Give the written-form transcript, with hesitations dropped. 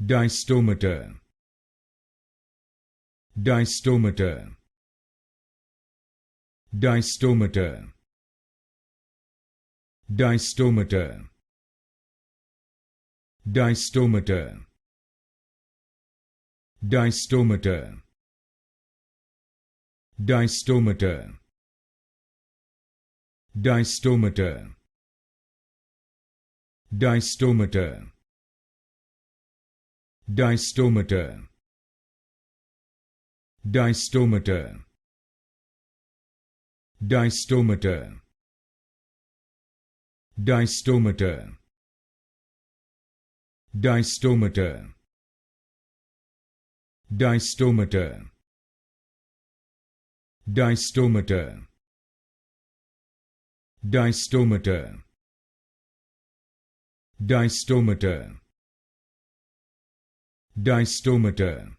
Distomata. Distomata. Distomata. Distomata. Distomata. Distomata. Distomata. Distomata. Distomata. Distomata. Distomata. Distomata. Distomata. Distomata. Distomata. Distomata. Distomata. Distomata. Distomata.